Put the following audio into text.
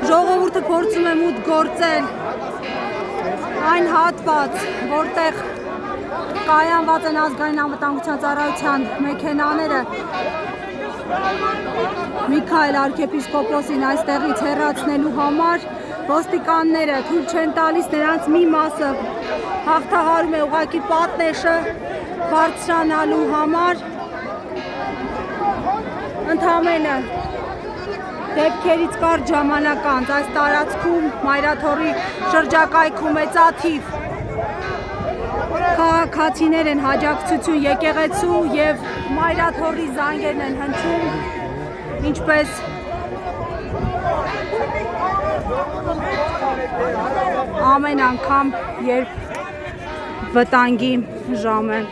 Ժողովուրդը փորձում է մուտք գործել այն հատված, որտեղ կայանված են ազգային անվտանգության ծառայության մեքենաները Միքայել arczepiskopոսին այստեղից հեռացնելու համար ոստիկանները թույլ չեն տալիս, նրանց մի մասը հաղթահարում է ուղղակի պատնեշը բարձրանալու համար, ընդամենը դեպքերից կարճ ժամանակ անց այս տարածքում Մայրաթոռի շրջակայքում մեծաթիվ քաղաքացիներ են աջակցություն եկեղեցու եւ Մայրաթոռի զանգերն են հնչում, ինչպես ամեն անգամ, երբ վտանգի ժամ է։